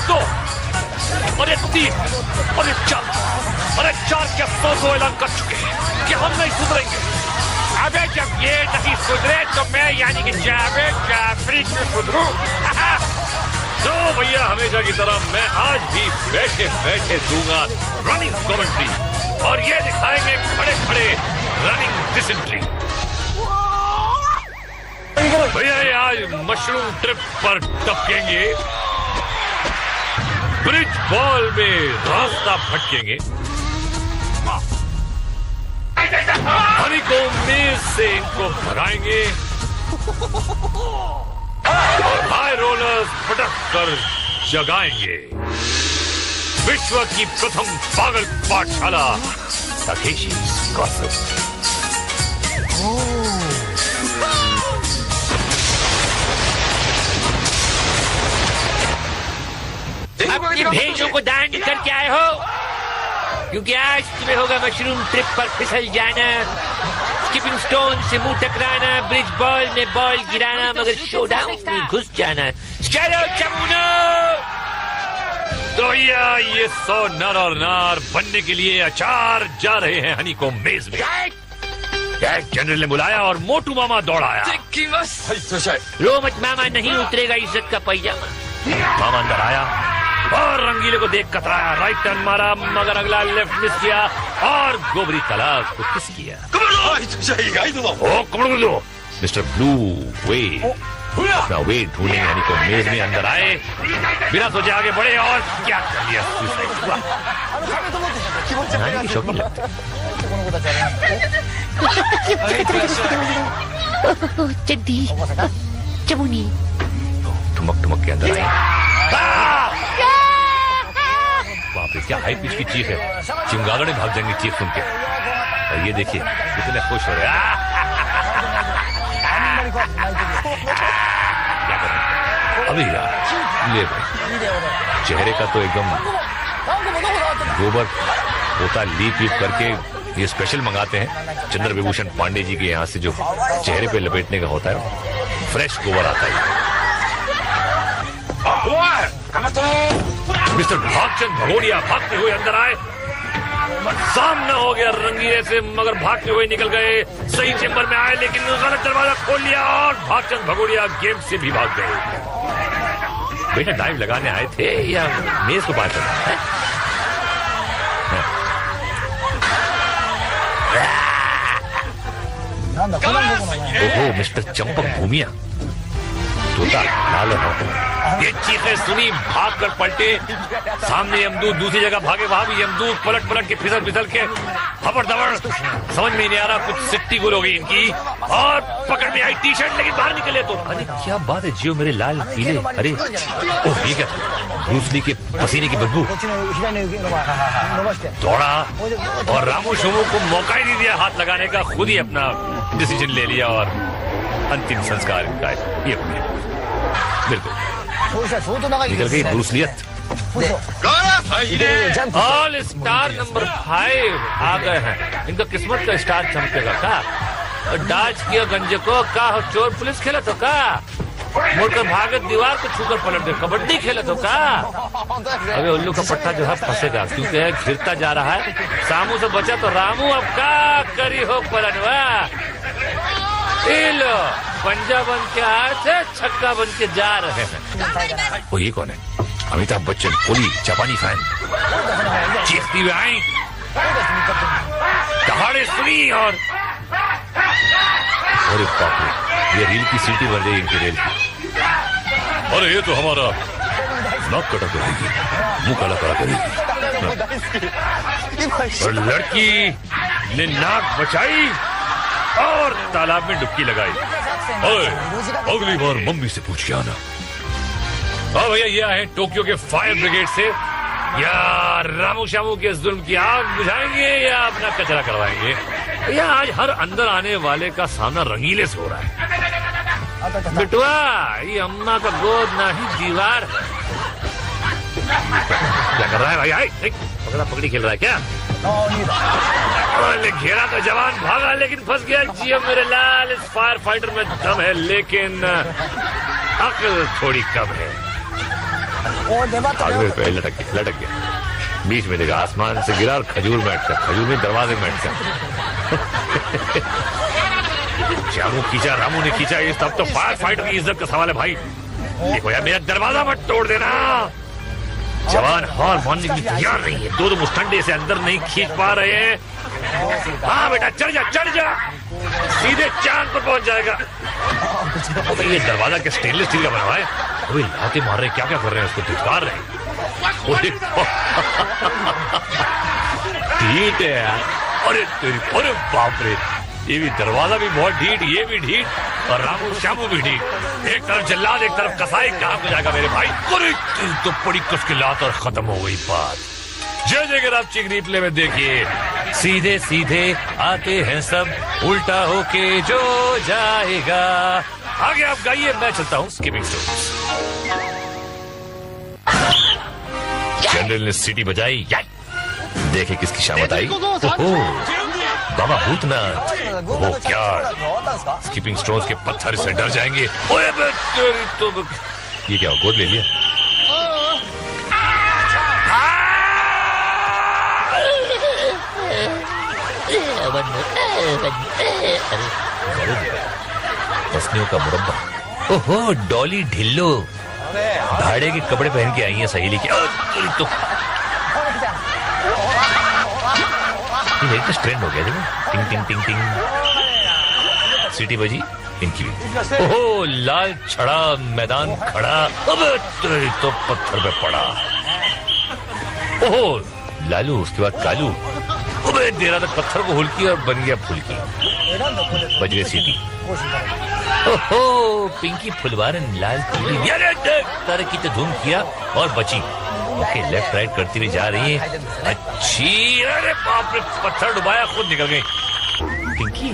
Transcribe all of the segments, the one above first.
2 और ये 3 और ये 4 और ये 4 के अफसोस वो ऐलान कर चुके हैं कि हम नहीं सुधरेंगे। अबे जब ये नहीं सुधरे तो मैं यानी कि जावेद जाफरी क्यों सुधरूं? तो भैया हमेशा की तरह मैं आज भी बैठे बैठे दूंगा रनिंग कमेंट्री और ये दिखाएंगे खड़े खड़े रनिंग डिसेंट्री। भैया ये आज मशरूम ट्रिप पर टपकेंगे, ब्रिज बॉल में रास्ता भटकेंगे, हनी को मेज से इनको भगाएंगे और हाई रोलर्स पटक कर जगाएंगे। विश्व की प्रथम पागल पाठशाला ताकेशी's Gossip। अपनी भेजों को दान करके आए हो क्योंकि आज तुम्हें होगा मशरूम ट्रिप पर फिसल जाना, स्किपिंग स्टोन से मुंह टकराना, ब्रिज बॉल में बॉल गिराना, मगर शोडाउन में घुस जाना। चलो चमुनो! तो ये 100 नर और नार बनने के लिए अचार जा रहे हैं हनी को मेज में। जनरल ने बुलाया और मोटू मामा दौड़ाया। रो मत मामा, नहीं उतरेगा इज्जत का पैजामा। मामा अंदर आया और रंगीले को देख कतराया, राइट टर्न मारा मगर अगला लेफ्ट मिस किया और गोबरी तालाब को किस किया। मिस्टर ब्लू वेड अपना वेट ढूंढने यानी को मेज में अंदर आए, बिना सोचे आगे बढ़े और क्या कर लिया। शौकीन लगता चड्डी चमुनी ठुमक ठुमक के अंदर आई। वहाँ पे क्या हाई पिच की चीख है, चिमगादड़े भाग जाएंगे चीख सुन के। और ये देखिए कितने खुश हो रहे हैं। क्या करें अभी यार, ले भाई चेहरे का तो एकदम गोबर होता लीप लीप करके ये स्पेशल मंगाते हैं चंद्र विभूषण पांडे जी के यहाँ से, जो चेहरे पे लपेटने का होता है, फ्रेश गोबर आता है। मिस्टर भागचंद भगोड़िया भागते हुए अंदर आए, सामना हो गया रंगीले से मगर भागते हुए निकल गए। सही चेंबर में आए लेकिन गलत दरवाजा खोल लिया और भागचंद भगोड़िया गेम से भी भाग गए। बेटा डाइव लगाने आए थे या मेज को पार करना है? ओहो मिस्टर चंपक भूमिया तोता लाल है। ये चीखें सुनी, भाग कर पलटे, सामने यमदूत, दूसरी जगह भागे वहां भी यमदूत, पलट पलट के फिसल फिसल के हबड़ दबड़, समझ में नहीं आ रहा, कुछ सिट्टी गुल हो गई इनकी और पकड़ में आई टी शर्ट लेकिन बाहर निकले तो अरे क्या बात है जियो मेरे लाल पीले। अरे ओह ये क्या था, ब्रूस ली के पसीने की बदबू। दौड़ा और रामू शोमू को मौका ही नहीं दिया हाथ लगाने का, खुद ही अपना डिसीजन ले लिया और अंतिम संस्कार इनका ये हो गया। बिल्कुल निकल गई ब्रूसलियत। ऑल स्टार नंबर 5 आ गए हैं, इनका किस्मत का स्टार चमकेगा का। डाच किया गंजे को का चोर पुलिस खेला तो का, मुड़कर भागत दीवार को छूकर पलट दे, कबड्डी खेला तो का। अबे उल्लू का पट्टा जो है फंसेगा क्योंकि है घिरता जा रहा है। सामू से बचा तो रामू अब का करी हो पलटवा। लो पंजा बन के आए थे, छक्का बन के जा रहे हैं। वो ये कौन है? अमिताभ बच्चन कोहली जापानी फैन चीखती हुए आई, दहाड़े सुनी और अरे बाप रे, ये रील की सीटी बन गई इनकी रेल की। अरे ये तो हमारा नाक कटा करेगी, मुंह काला करा करेगी। और लड़की ने नाक बचाई और तालाब में डुबकी लगाई। अगली बार मम्मी से पूछ के आना। हाँ भैया ये आए टोक्यो के फायर ब्रिगेड से, या रामू शामू के जुल्म की आग बुझाएंगे या अपना कचरा करवाएंगे। या आज हर अंदर आने वाले का सामना रंगीले से हो रहा है। बिटवा ये अम्मा का गोद ना ही दीवार। क्या कर रहा है भाई? आई पकड़ा पकड़ी खेल रहा है क्या? घेरा तो जवान भागा लेकिन फंस गया। जियो मेरे लाल, इस फायर फाइटर में दम है लेकिन अक्ल थोड़ी कम है। आगे पे लटक गया, बीच में देखा आसमान से गिरा और खजूर में अटका, खजूर में दरवाजे में अटका। श्यामू खींचा, रामू ने खींचा, ये सब तो फायर फाइटर की इज्जत का सवाल है भाई। देखो यार, मेरा दरवाजा मत तोड़ देना। जवान हार मानने के लिए तैयार नहीं है, दो मुस्टंडे से अंदर नहीं खींच पा रहे हैं। हाँ बेटा चढ़ जा, सीधे चांद पर पहुंच जाएगा। तो ये दरवाजा क्या स्टेनलेस स्टील का बना हुआ है? अभी लाते मार रहे, क्या कर रहे हैं, उसको धिक्कार रहे हैं। ठीक है यार, अरे बाप रे, ये भी दरवाजा भी बहुत ढीठ, ये भी ढीठ, और रामू श्यामू भी ढीठ। एक तरफ जल्लाद, एक तरफ कसाई, कहाँ हो जाएगा मेरे भाई? अरे तो बड़ी मुश्किलात और खत्म हो गई बात। जय अगर आप चिक रिप्ले में देखिए, सीधे सीधे आते हैं सब, उल्टा होके जो जाएगा। आगे आप गाइए, मैं चलता हूँ स्किपिंग स्टोन्स। जनरल ने सीटी बजाई, देखे किसकी शामत आई। बाबा भूतनाथ, वो क्या स्किपिंग स्टोन्स के पत्थर से डर जाएंगे। ओए तो ये क्या गोद ले लिया? पसलियों का मुरब्बा। ओहो डॉली ढिल्लो, भाड़े के कपड़े पहन के आई हैं सहेली की। तो लेटेस्ट ट्रेंड हो गया देखो, टिंग टिंग टिंग टिंग सीटी बजी इनकी भी। ओहो लाल छड़ा मैदान खड़ा, अब तो पत्थर पे पड़ा। ओहो लालू, उसके बाद कालू, अबे देरा तक पत्थर को हुलकी और बन गया फुलकी। बज गई सीटी। ओहो पिंकी फुलवारन लाल पीली, तरह की तो धूम किया और बची। ओके लेफ्ट राइट करती हुई जा रही है, अच्छी। अरे बाप रे, पत्थर डुबाया, खुद निकल गई। पिंकी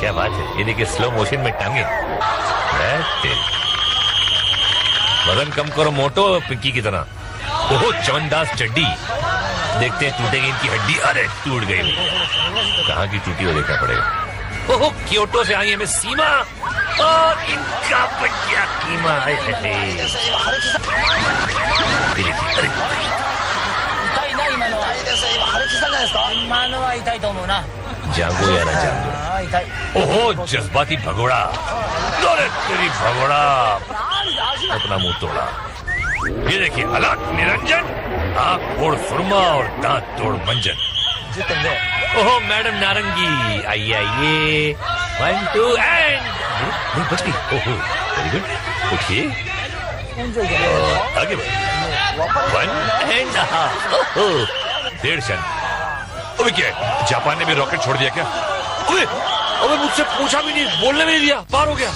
क्या बात है, ये देखिए स्लो मोशन में टांगे। वजन कम करो मोटो, पिंकी की तरह। ओहो चवनदास चड्डी, देखते हैं टूटेगी इनकी हड्डी। अरे टूट गई, कहाँ की टूटी हो देखना पड़ेगा। ओहो क्योटो से आई है मिस सीमा, और इनका बच्चा कीमा। जागो या ना जागो। ओहो जज्बाती भगोड़ा, तेरी भगोड़ा अपना मुंह तोड़ा। ये देखिए हालात निरंजन, आँख फोड़ सुरमा और दांत तोड़ मंजन। ओहो मैडम नारंगी, आइए आइए, 1 2 एंड बच गई। ओहो वेरी गुड, उठिए आगे बढ़िए, 1 एंड ओहो 1.5 शन। अबे क्या जापान ने भी रॉकेट छोड़ दिया क्या? अबे मुझसे पूछा भी नहीं, बोलने भी नहीं दिया, पार हो गया।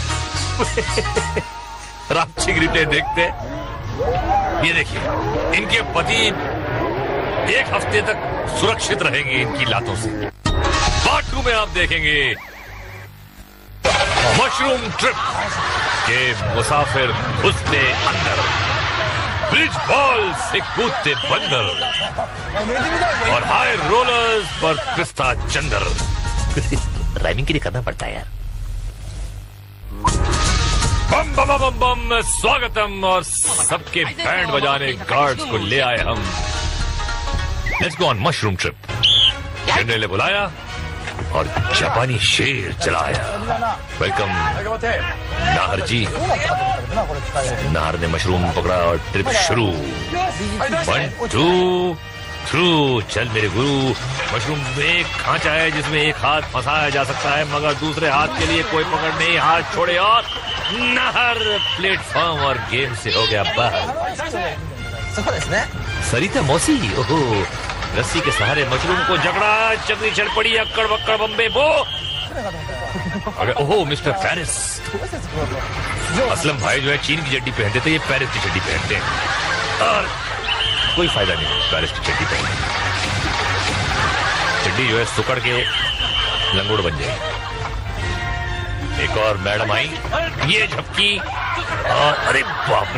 रामचिक रिप्ले देखते, ये देखिए इनके पति 1 हफ्ते तक सुरक्षित रहेंगे इनकी लातों से। पार्ट 2 में आप देखेंगे मशरूम ट्रिप के मुसाफिर घुसते अंदर, ब्रिज बॉल से कूदते बंदर, और हाई रोलर्स पर पिस्ता चंदर। राइमिंग के लिए करना पड़ता है यार। बम बम बम बम, स्वागतम, और सबके बैंड बजाने गार्ड्स को ले आए हम। Let's go on mushroom trip. General ने बुलाया और जापानी शेर चलाया। वेलकम नाहर जी। नाहर ने मशरूम पकड़ा और ट्रिप शुरू। 1 2 थ्रू, चल मेरे गुरु। मशरूम में एक खांचा है जिसमें एक हाथ फंसाया जा सकता है, मगर दूसरे हाथ के लिए कोई पकड़ नहीं। हाथ छोड़े और नाहर प्लेटफॉर्म और गेम से हो गया बाहर। सरिता मौसी, ओहो रस्सी के सहारे मशरूम को जकड़ा, चकरी चढ़ पड़ी, अक्कड़ बक्कड़ बम्बे बो। ओहो मिस्टर पेरिस। असलम भाई जो है चीन की चड्डी पहनते थे, ये पेरिस की चड्डी पहनते हैं, और कोई फायदा नहीं पेरिस की चड्डी पहनने। चड्डी जो है सुकड़ के लंगोड़ बन जाएगी। एक और मैडम आई, ये झपकी, और अरे बाप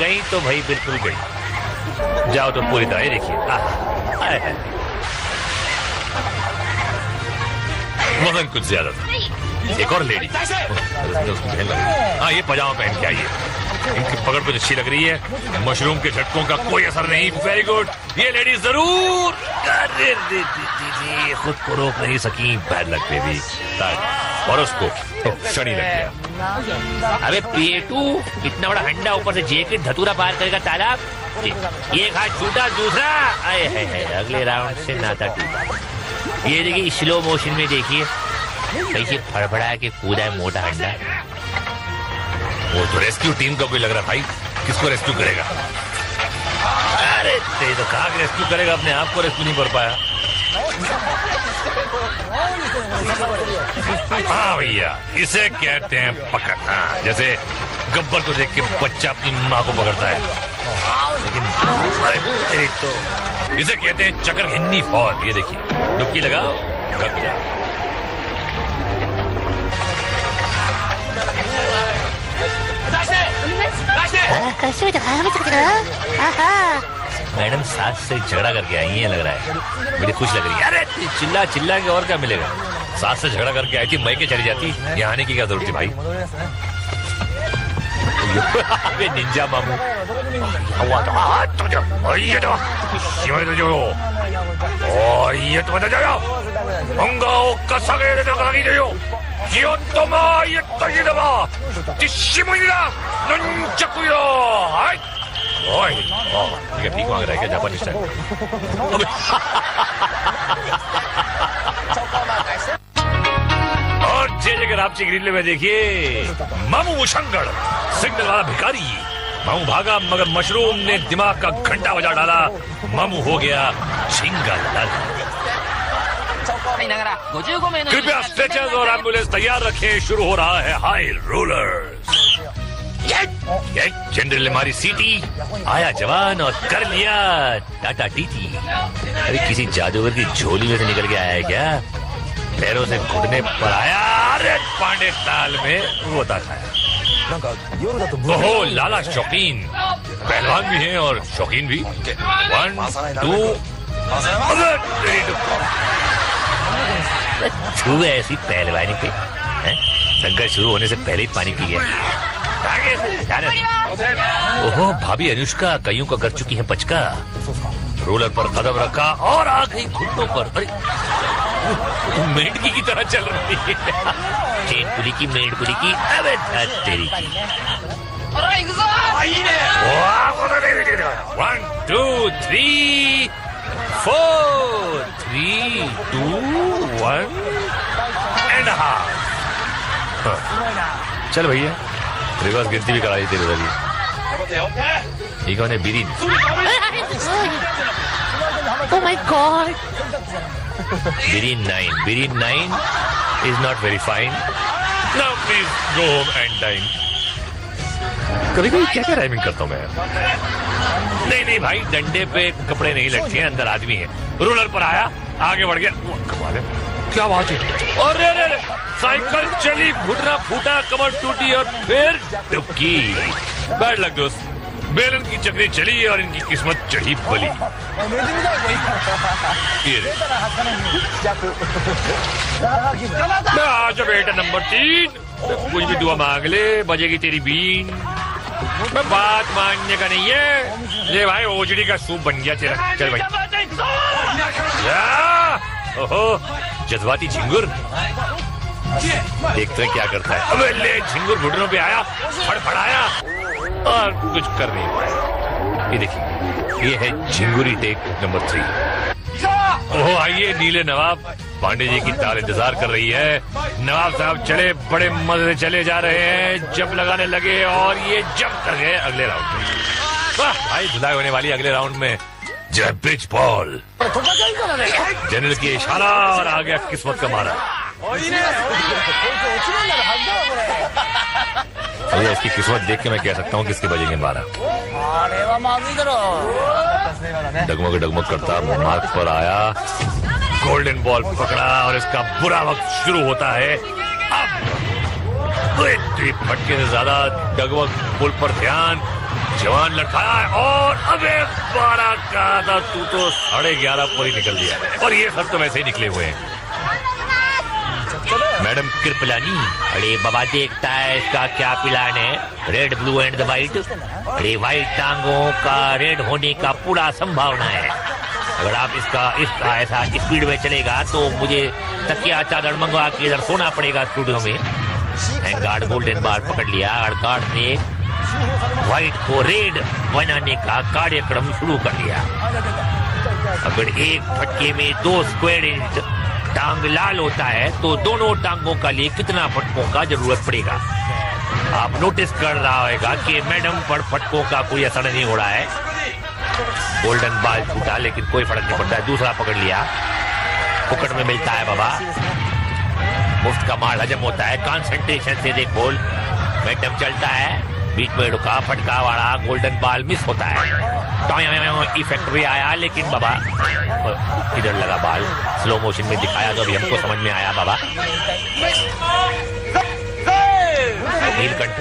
गई तो भाई बिल्कुल गई। जाओ तो पूरी तरह देखिए। वजन कुछ ज्यादा था। एक और लेडी, हाँ ये पजामा पहन के आई है। इनकी पकड़ कुछ अच्छी लग रही है। मशरूम के झटकों का कोई असर नहीं। वेरी गुड, ये लेडी जरूर। अरे खुद को रोक नहीं सकी, बैड लग पे भी और उसको शनि लग गया। अबे पेटू, इतना बड़ा हंडा ऊपर से जैकेट धतूरा पार करेगा तालाब। एक हाथ छूटा, दूसरा आए है अगले राउंड से नाता टूटा। ये देखिए स्लो मोशन में देखिए कैसे फड़फड़ा के कूदा है मोटा हंडा। वो तो रेस्क्यू टीम का कोई लग रहा भाई। किसको रेस्क्यू करेगा? अरे तेरे तो कहा रेस्क्यू करेगा, अपने आप को रेस्क्यू नहीं कर पाया। हाँ भैया, इसे कहते हैं पकड़ना। जैसे गब्बर को देख के बच्चा अपनी माँ को पकड़ता है। लेकिन तो इसे कहते हैं चक्कर घिन्नी फॉल। ये देखिए, डुबकी लगाओ, कब जाओ। मैडम सास से झगड़ा करके आई है, लग रहा है बड़ी खुश लग रही है। अरे चिल्ला चिल्ला के और क्या मिलेगा? सास से झगड़ा करके आई थी, मैं के चली जाती, यहाँ आने की क्या जरूरत थी भाई? निंजा मामू ठीक मांग रहा है क्या जापानी स्टाइल? और जगह आपसी ग्रिल में देखिए मामू मुशंगड़, सिग्नल वाला भिखारी। मामू भागा मगर मशरूम ने दिमाग का घंटा बजा डाला। मामू हो गया झिंगा लाल। कृपया स्ट्रेचर्स और एम्बुलेंस तैयार रखें, शुरू हो रहा है हाई रोलर्स। जनरल हमारी सीटी आया जवान और कर लिया टाटा टीटी। अरे किसी जादूगर की झोली में से निकल के आया है क्या? पैरों से घुटने पर आया। अरे पांडे ताल में रोता खाया। ओहो लाला शौकीन, पहलवान भी हैं और शौकीन भी। 1 2 छू ऐसी पहलवानी पे संघर्ष शुरू होने से पहले ही पानी पी गया। ओहो भाभी अनुष्का कईयों का कर चुकी है पचका। रोलर पर कदम रखा और आ गई घुटनों पर। अरे मेंढकी की तरह चल रही है। चेन पुली की, मेंढ पुली की, अबे तेरी की। 1 2 3 4 3 2 1 एंड हाफ। चल भैया, रिवर्स गिनती भी कराई तेरे वाली। ये कौन है? Biren. Oh my God! Birin 9 is not very fine. Now please go home and dine. कभी कभी क्या क्या राइमिंग करता हूँ मैं। नहीं भाई, डंडे पे कपड़े नहीं लटके हैं, अंदर आदमी है। रोलर पर आया, आगे बढ़ गया। कमाल है, क्या बात है। और रे साइकिल चली, घुटना फूटा, कमर टूटी और फिर डुबकी। बैड लक दोस्त, बेलन की चक्री चली और इनकी किस्मत चढ़ी बली। आज बेटा नंबर 3, कुछ भी दुआ मांग ले, बजेगी तेरी बीन। मैं बात मानने का नहीं है। ले भाई, ओजड़ी का सूप बन गया तेरा। चल भाई। ओहो जज्बाती झिंगुर, देखते हैं क्या करता है। अबे ले, झिंगुर घुटनों पे आया, फड़फड़ाया और कुछ कर नहीं पाया। ये देखिए, ये है झिंगुरी टेक नंबर 3। ओहो आइए नीले नवाब, पांडे जी की ताल इंतजार कर रही है। नवाब साहब चले, बड़े मजे से चले जा रहे हैं। जंप लगाने लगे और ये जंप कर गए अगले राउंड में। वाह भाई, धुलाई होने वाली अगले राउंड में। जय ब्रिज बॉल, जनरल की इशारा और आ गया किस्मत का मारा। भैया इसकी किस्मत देख के मैं कह सकता हूँ किसके बजेंगे 12। डगमग करता मार्क पर आया, गोल्डन बॉल पकड़ा और इसका बुरा वक्त शुरू होता है। अब फटके से ज्यादा डगमग पुल पर ध्यान, जवान लड़खाया है और अबे 12 का था, तू तो 11:30 पर ही निकल दिया और ये सब तो वैसे ही निकले हुए हैं। मैडम कृपलानी। अरे बाबा देखता है इसका क्या प्लान है, red blue and the white. अरे व्हाइट टांगों का रेड होने का पूरा संभावना है। अगर आप इसका ऐसा स्पीड में चलेगा तो मुझे तकिया चादर मंगवा के इधर सोना पड़ेगा स्टूडियो में। गार्ड गोल्डन बाल पकड़ लिया और गार्ड ने व्हाइट को रेड बनाने का कार्यक्रम शुरू कर दिया। अगर एक फटके में 2 स्क्वायर इंच टांग लाल होता है तो दोनों टांगों का लिए कितना फटकों का जरूरत पड़ेगा। आप नोटिस कर रहा होगा कि मैडम पर फटकों का कोई असर नहीं हो रहा है। गोल्डन बाल छूटा लेकिन कोई फर्क नहीं पड़ता है। दूसरा पकड़ लिया, पकड़ में मिलता है बाबा, मुफ्त का माल हजम होता है। कंसंट्रेशन से देखो, मैडम चलता है, बीच में रुका, फटका वाला गोल्डन बाल मिस होता है। इफेक्ट भी आया लेकिन बाबा इधर लगा बाल, स्लो मोशन में दिखाया तो अभी हमको समझ में आया बाबा। Neelkanth.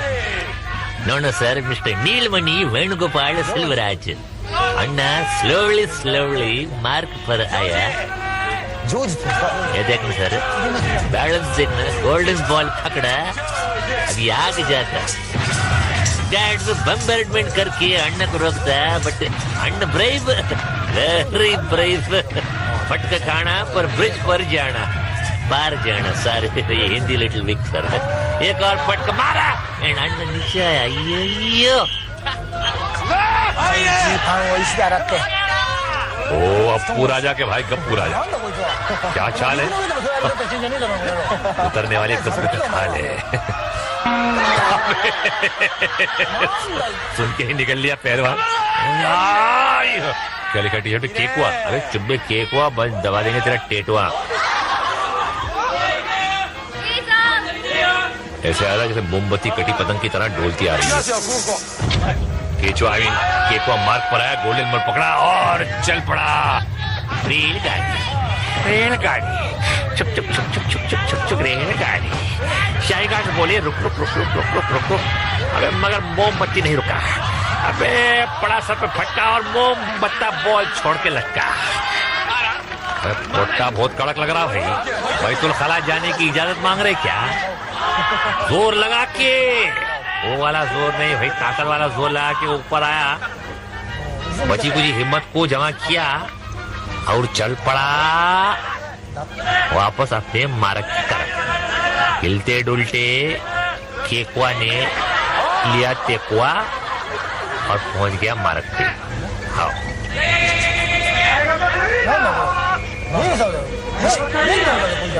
No sir, mister Neelmani Venugopal Silvaraj. अन्ना स्लोली मार्क पर आया। ये देखना सर, बैलेंस देखना, गोल्डन बॉल पकड़ा, अभी आगे जाता। डैड बम बैडमिंटन करके अन्न को रोकता है, बट अन्न ब्रेव, वेरी ब्रेव। फटका खाना पर ब्रिज पर जाना, बाहर जाना। सारे ये हिंदी लिटिल वीक सर है। एक और फटका मारा एंड अन्न नीचे आया। ओ अप्पू राजा के भाई गप्पू राजा, क्या चाल है? उतरने वाले कस्बे का हाल है। सुन के ही निकल लिया पहलवान। क्या लिखा टी-शर्ट पे? केकुआ। अरे चुब्बे केकुआ, बस दबा देंगे तेरा टेटुआ। ऐसे आ रहा जैसे मोमबत्ती कटी पतंग की तरह डोलती आ रही है। केचुआ केकुआ मार्ग पर आया, गोल्डन बॉल पकड़ा और चल पड़ा। रेलगाड़ी चुप चुप चुप चुप चुप चुप चुप चुप रेलगाड़ी। शाही घाट बोले रुक रुक रुक रुक रुक रुक रुक रुक। अबे मगर मोमबत्ती नहीं रुका। अबे पड़ा सर पे फटका और मोमबत्ता बॉल छोड़ के लटका। फटका बहुत कड़क लग रहा भाई। बैतुल खला जाने की इजाजत मांग रहे क्या? जोर लगा के, वो वाला जोर नहीं भाई, ताकत वाला जोर लगा के ऊपर आया, बची कुछ हिम्मत को जमा किया और चल पड़ा वापस अपने मार्ग की तरफ। हिलते डुलते केकुआ ने लिया तेकुआ और पहुंच गया मार्ग पे। हाँ,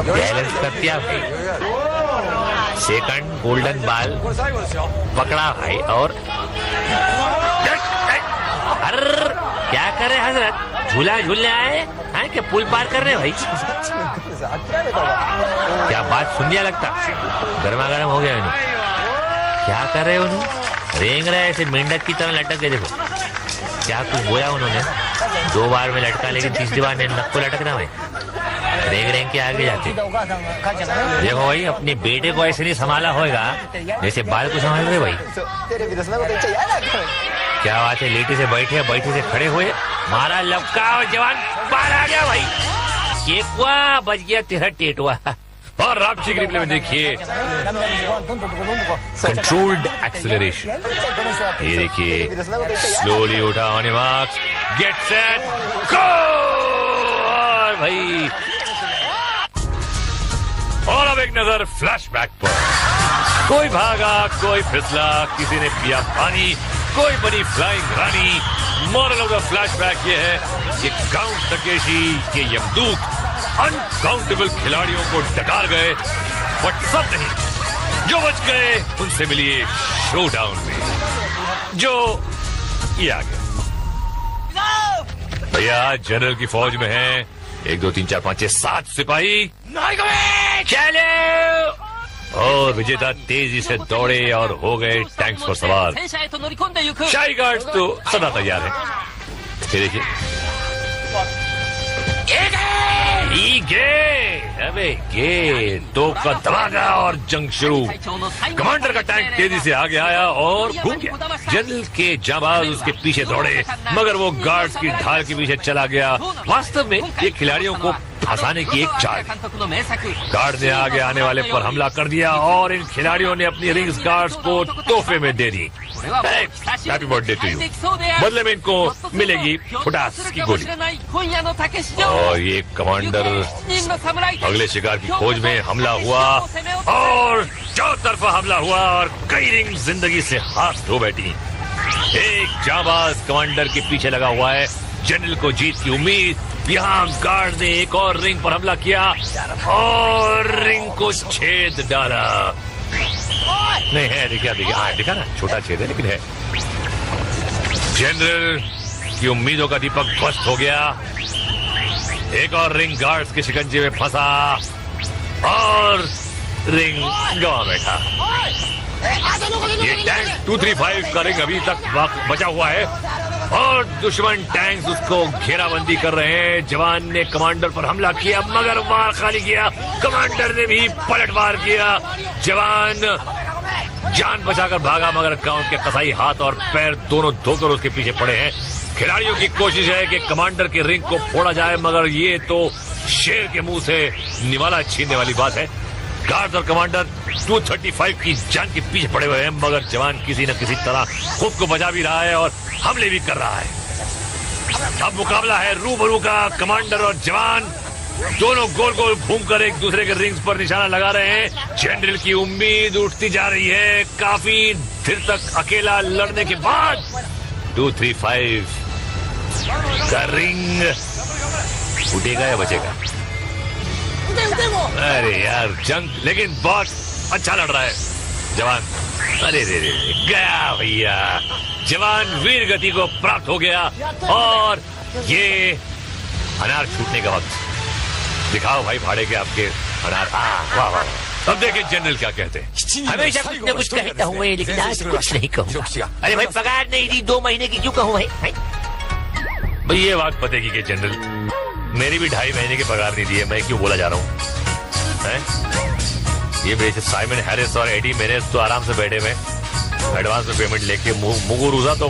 बैलेंस कर दिया भाई। सेकंड गोल्डन बाल पकड़ा भाई और क्या कर रहे हजरत? झूला झूलने आए हैं कि पुल पार कर रहे भाई? क्या बात सुनिए, लगता गर्मा गर्म हो गया इन्हें। क्या कर रहे उन्हें? रेंग रहा है ऐसे मेंढक की तरह लटक के। देखो क्या कुछ बोया उन्होंने। 2 बार में लटका लेकिन तीसरी बार नक को लटकना भाई। रेंग रेंग के आगे जाते। देखो भाई, अपने बेटे को ऐसे नहीं संभाला होगा जैसे बाल को संभाल रहे भाई। क्या बात है, लेटे से बैठे, बैठे से खड़े हुए, मारा लपका और जवान बाहर आ गया भाई। केकुआ बच गया तेरा टेटुआ। और रामची की रिप्ले में देखिए कंट्रोल्ड एक्सेलरेशन। ये देखिए स्लोली उठा on marks, get set go. और भाई, और अब एक नजर फ्लैशबैक पर। कोई भागा, कोई फिसला, किसी ने पिया पानी, कोई बनी flying Rani. Moral of the flashback ये है कि काउंट तकेशी के यमदूत अनकाउंटेबल खिलाड़ियों को डकार गए, बट सब नहीं, जो बच गए उनसे मिलिए शोडाउन में, जो ये आ गया। भैया जनरल की फौज में है 1 2 3 4 5 6 7 सिपाही। चलो! और विजेता तेजी से दौड़े और हो गए टैंक्स पर सवार। शाही गार्ड्स तो सदा तैयार है। देखिए अबे ये तो का धमाका और जंग शुरू। कमांडर का टैंक तेजी से आगे आया और घूम गया। जनरल के जाबाज उसके पीछे दौड़े, मगर वो गार्ड्स की ढाल के पीछे चला गया। वास्तव में ये खिलाड़ियों को फंसाने की एक चाल। गार्ड ने आगे आने वाले पर हमला कर दिया और इन खिलाड़ियों ने अपनी रिंग्स गार्ड्स को तोहफे में दे दी। Happy birthday to you. बदले में इनको मिलेगी फुटास की गोली। और ये कमांडर अगले शिकार की खोज में हमला हुआ और चारों तरफा हमला हुआ और कई रिंग जिंदगी से हाथ धो बैठी। एक जाबाज कमांडर के पीछे लगा हुआ है, जनरल को जीत की उम्मीद। यहाँ गार्ड ने एक और रिंग पर हमला किया और रिंग को छेद डाला। नहीं है, दिखा ना, छोटा छेद है लेकिन है। जनरल की उम्मीदों का दीपक ध्वस्त हो गया। एक और रिंग गार्ड्स के शिकंजे में फंसा और रिंग गवा बैठा। ये टैंक 235 का रिंग अभी तक बचा हुआ है और दुश्मन टैंक्स उसको घेराबंदी कर रहे हैं। जवान ने कमांडर पर हमला किया मगर वार खाली किया। कमांडर ने भी पलटवार किया। जवान जान बचाकर भागा मगर काउंट के कसाई हाथ और पैर दोनों धोकर उसके पीछे पड़े हैं। खिलाड़ियों की कोशिश है कि कमांडर के रिंग को फोड़ा जाए मगर ये तो शेर के मुंह से निवाला छीनने वाली बात है। गार्ड और कमांडर 235 की जान के पीछे पड़े हुए हैं मगर जवान किसी न किसी तरह खुद को बचा भी रहा है और हमले भी कर रहा है। अब मुकाबला है रूबरू का। कमांडर और जवान दोनों गोल गोल घूमकर एक दूसरे के रिंग्स पर निशाना लगा रहे हैं। जनरल की उम्मीद उठती जा रही है। काफी देर तक अकेला लड़ने के बाद 235 का रिंग उठेगा या बचेगा? अरे यार जंग लेकिन बहुत अच्छा लड़ रहा है जवान। अरे रे रे गया भैया। जवान वीर गति को प्राप्त हो गया और ये अनार छूटने का वक्त। दिखाओ भाई भाड़े के आपके अनार। वाह वाह। अब देखिए जनरल क्या कहते हैं। हमेशा कुछ न कुछ कहता हूँ लेकिन आज कुछ नहीं कहूँगा। अरे भाई पगार नहीं दी 2 महीने की, क्यों कहूँ भाई? ये बात पतेगी कि जनरल मेरी भी 2.5 महीने की पगार नहीं दी है। मैं क्यों बोला जा रहा हूँ? ये बेच साइमन हैरिस और एडी मेनेस तो आराम से बैठे हुए एडवांस में पेमेंट लेके मुगुरुजा तो